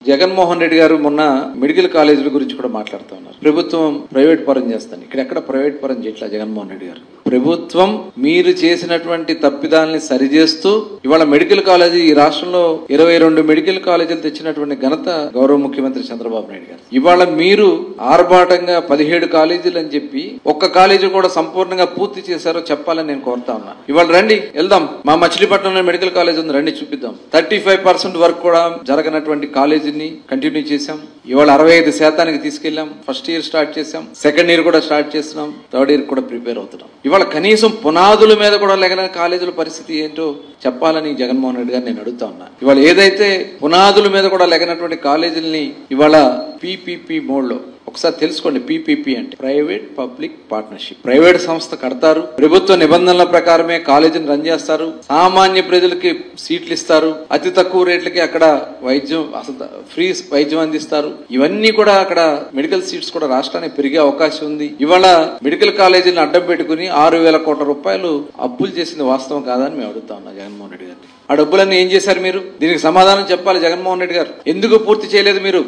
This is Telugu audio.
జగన్మోహన్ రెడ్డి గారు మొన్న మెడికల్ కాలేజీల గురించి కూడా మాట్లాడుతూ ఉన్నారు. ప్రభుత్వం ప్రైవేట్ పరం చేస్తాను, ఇక్కడ ఎక్కడ ప్రైవేట్ పరం చేయట్లా జగన్మోహన్ రెడ్డి గారు. ప్రభుత్వం మీరు చేసినటువంటి తప్పిదాలని సరిచేస్తూ ఇవాళ మెడికల్ కాలేజీ ఈ రాష్ట్రంలో 22 మెడికల్ కాలేజీలు తెచ్చినటువంటి ఘనత గౌరవ ముఖ్యమంత్రి చంద్రబాబు నాయుడు గారు. ఇవాళ మీరు ఆర్భాటంగా 17 కాలేజీలు అని చెప్పి ఒక్క కాలేజీ కూడా సంపూర్ణంగా పూర్తి చేశారో చెప్పాలని నేను కోరుతా ఉన్నా. ఇవాళ రండి వెళ్దాం, మా మచిలీపట్నంలో మెడికల్ కాలేజ్ ఉంది, రండి చూపిద్దాం. 35% వరకు కూడా జరగనటువంటి కాలేజీని కంటిన్యూ చేశాం. ఇవాళ 65% తీసుకెళ్లాం. ఫస్ట్ ఇయర్ స్టార్ట్ చేశాం, సెకండ్ ఇయర్ కూడా స్టార్ట్ చేస్తున్నాం, థర్డ్ ఇయర్ కూడా ప్రిపేర్ అవుతున్నాం. ఇవాళ కనీసం పునాదుల మీద కూడా లేకన కాలేజీల పరిస్థితి ఏంటో చెప్పాలని జగన్మోహన్ రెడ్డి గారు నేను అడుగుతా ఉన్నా. ఇవాళ ఏదైతే పునాదుల మీద కూడా లేకనటువంటి కాలేజీలని ఇవాళ పీపీపీ మోడ్ లో ఒకసారి తెలుసుకోండి. పీపీపీ అంటే ప్రైవేట్ పబ్లిక్ పార్ట్నర్షిప్. ప్రైవేట్ సంస్థ కడతారు, ప్రభుత్వ నిబంధనల ప్రకారమే కాలేజీని రన్ చేస్తారు, సామాన్య ప్రజలకి సీట్లు ఇస్తారు, అతి తక్కువ రేట్లకి అక్కడ వైద్యం అసలు ఫ్రీ వైద్యం అందిస్తారు. ఇవన్నీ కూడా అక్కడ మెడికల్ సీట్స్ కూడా రాష్ట్రానికి పెరిగే అవకాశం ఉంది. ఇవాళ మెడికల్ కాలేజీలను అడ్డం పెట్టుకుని 6,000 కోట్ల రూపాయలు అప్పులు చేసింది వాస్తవం కాదని మేము అడుగుతా ఉన్నాం జగన్మోహన్ రెడ్డి గారిని. ఆ డబ్బులన్నీ ఏం చేశారు మీరు? దీనికి సమాధానం చెప్పాలి జగన్మోహన్ రెడ్డి గారు. ఎందుకు పూర్తి చేయలేదు మీరు?